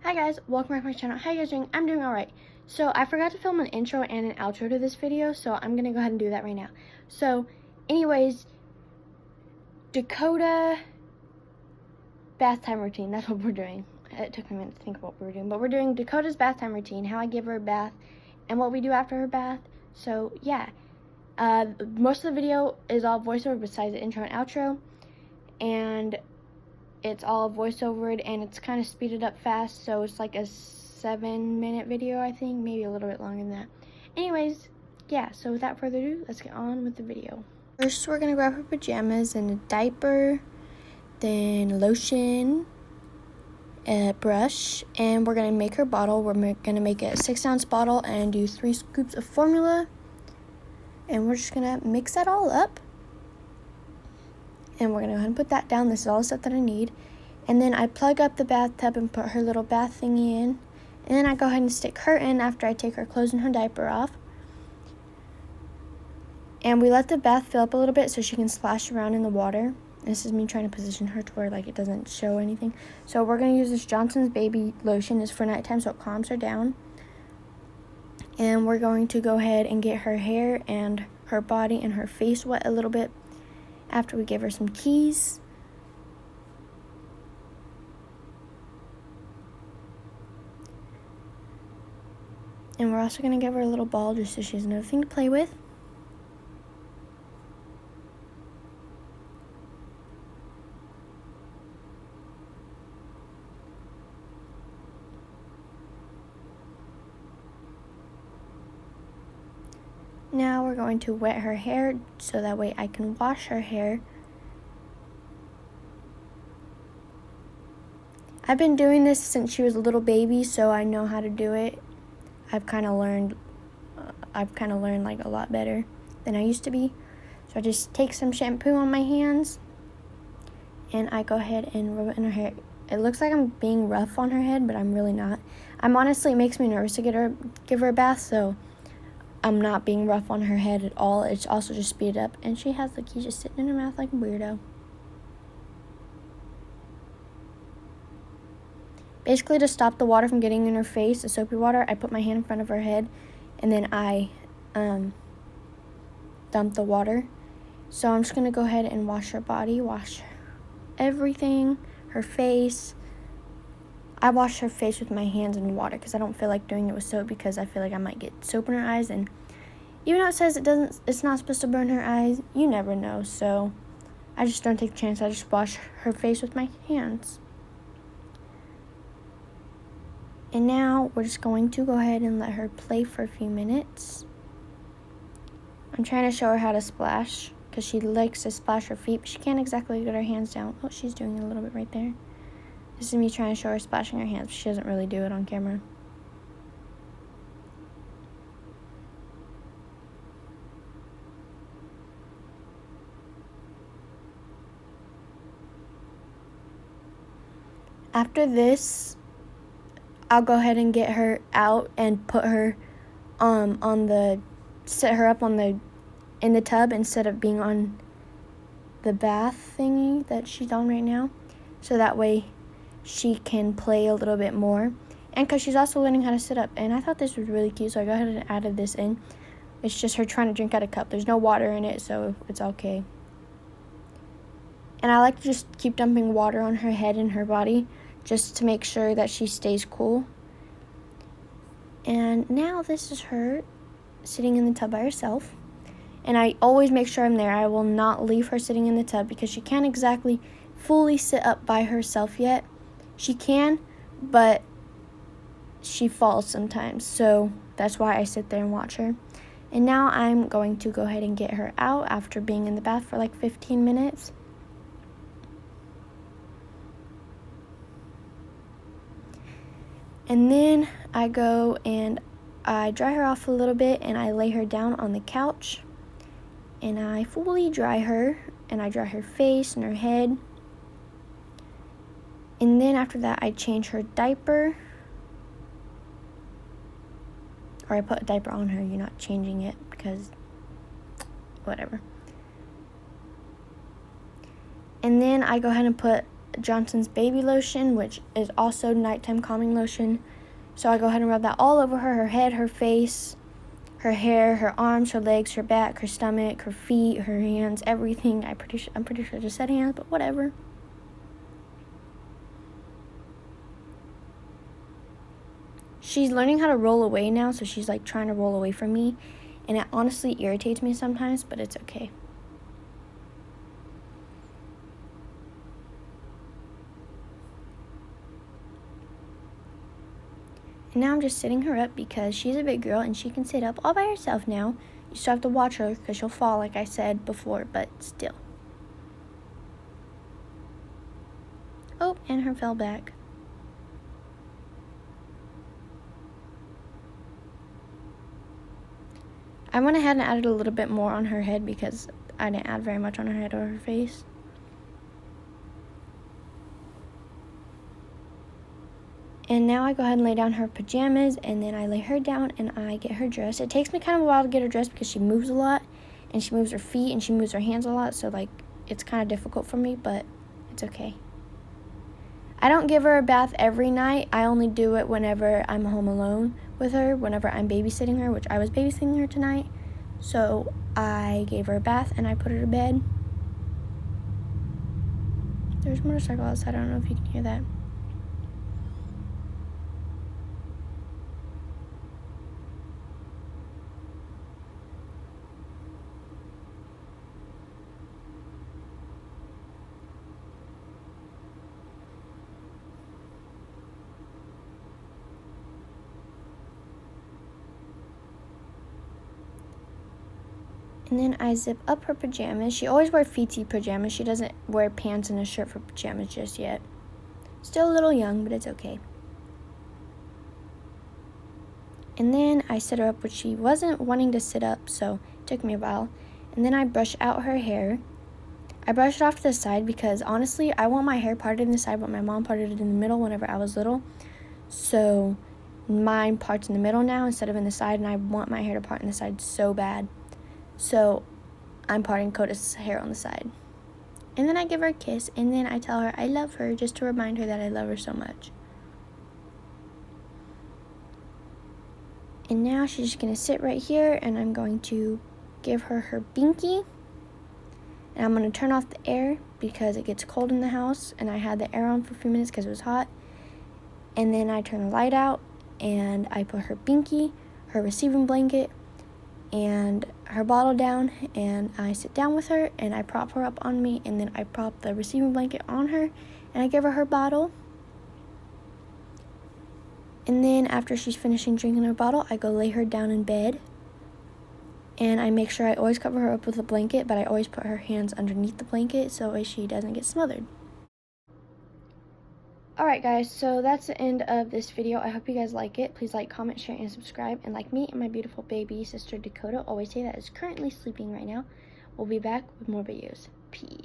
Hi guys, welcome back to my channel. How you guys doing? I'm doing alright. So I forgot to film an intro and an outro to this video, so I'm gonna go ahead and do that right now. So anyways, Dakota bath time routine, that's what we're doing. It took me a minute to think of what we were doing, but we're doing Dakota's bath time routine, how I give her a bath, and what we do after her bath. So yeah, most of the video is all voiceover besides the intro and outro, and it's all voiceovered and it's kind of speeded up fast, so it's like a 7-minute video, I think, maybe a little bit longer than that. Anyways, yeah, so without further ado, let's get on with the video. First, we're gonna grab her pajamas and a diaper, then lotion, a brush, and we're gonna make her bottle. We're gonna make it a 6-ounce bottle and do 3 scoops of formula, and we're just gonna mix that all up. And we're going to go ahead and put that down. This is all the stuff that I need. And then I plug up the bathtub and put her little bath thingy in. And then I go ahead and stick her in after I take her clothes and her diaper off. And we let the bath fill up a little bit so she can splash around in the water. This is me trying to position her to where like it doesn't show anything. So we're going to use this Johnson's Baby Lotion. It's for nighttime, so it calms her down. And we're going to go ahead and get her hair and her body and her face wet a little bit after we give her some keys. And we're also going to give her a little ball just so she has another thing to play with. Now we're going to wet her hair so that way I can wash her hair. I've been doing this since she was a little baby, so I know how to do it. I've kind of learned like a lot better than I used to be. So I just take some shampoo on my hands and I go ahead and rub it in her hair. It looks like I'm being rough on her head, but I'm really not. Honestly, it makes me nervous to give her a bath, so I'm not being rough on her head at all. It's also just speeded up. And she has the key just sitting in her mouth like a weirdo. Basically, to stop the water from getting in her face, the soapy water, I put my hand in front of her head and then I dump the water. So I'm just going to go ahead and wash her body, wash everything, her face. I wash her face with my hands in water because I don't feel like doing it with soap because I feel like I might get soap in her eyes, and even though it says it's not supposed to burn her eyes, you never know, so I just don't take the chance. I just wash her face with my hands. And now we're just going to go ahead and let her play for a few minutes. I'm trying to show her how to splash because she likes to splash her feet, but she can't exactly get her hands down. Oh, she's doing it a little bit right there. This is me trying to show her splashing her hands, but she doesn't really do it on camera. After this, I'll go ahead and get her out and put her set her up in the tub instead of being on the bath thingy that she's on right now. So that way she can play a little bit more. And because she's also learning how to sit up. And I thought this was really cute, so I go ahead and added this in. It's just her trying to drink out of a cup. There's no water in it, so it's okay. And I like to just keep dumping water on her head and her body just to make sure that she stays cool. And now this is her sitting in the tub by herself. And I always make sure I'm there. I will not leave her sitting in the tub because she can't exactly fully sit up by herself yet. She can, but she falls sometimes. So that's why I sit there and watch her. And now I'm going to go ahead and get her out after being in the bath for like 15 minutes. And then I go and I dry her off a little bit and I lay her down on the couch. And I fully dry her, and I dry her face and her head. And then after that, I change her diaper. Or I put a diaper on her, you're not changing it because whatever. And then I go ahead and put Johnson's Baby Lotion, which is also nighttime calming lotion. So I go ahead and rub that all over her head, her face, her hair, her arms, her legs, her back, her stomach, her feet, her hands, everything. I'm pretty sure I just said hands, but whatever. She's learning how to roll away now, so she's like trying to roll away from me, and it honestly irritates me sometimes, but it's okay. And now I'm just sitting her up because she's a big girl and she can sit up all by herself now. You still have to watch her because she'll fall, like I said before, but still. Oh, and her fell back. I went ahead and added a little bit more on her head because I didn't add very much on her head or her face. And now I go ahead and lay down her pajamas, and then I lay her down and I get her dressed. It takes me kind of a while to get her dressed because she moves a lot, and she moves her feet and she moves her hands a lot, so like it's kind of difficult for me, but it's okay. I don't give her a bath every night. I only do it whenever I'm home alone with her, whenever I'm babysitting her, which I was babysitting her tonight. So I gave her a bath and I put her to bed. There's a motorcycle outside. I don't know if you can hear that. And then I zip up her pajamas. She always wears feety pajamas. She doesn't wear pants and a shirt for pajamas just yet. Still a little young, but it's okay. And then I sit her up, which she wasn't wanting to sit up, so it took me a while. And then I brush out her hair. I brush it off to the side because honestly, I want my hair parted in the side, but my mom parted it in the middle whenever I was little. So mine parts in the middle now instead of in the side, and I want my hair to part in the side so bad. So I'm parting Coda's hair on the side. And then I give her a kiss, and then I tell her I love her just to remind her that I love her so much. And now she's just going to sit right here, and I'm going to give her her binky. And I'm going to turn off the air because it gets cold in the house, and I had the air on for a few minutes because it was hot. And then I turn the light out, and I put her binky, her receiving blanket, and her bottle down, and I sit down with her and I prop her up on me, and then I prop the receiving blanket on her and I give her her bottle. And then after she's finishing drinking her bottle, I go lay her down in bed, and I make sure I always cover her up with a blanket, but I always put her hands underneath the blanket so she doesn't get smothered. Alright guys, so that's the end of this video. I hope you guys like it. Please like, comment, share, and subscribe. And like me and my beautiful baby sister Dakota always say, that is currently sleeping right now. We'll be back with more videos. Peace.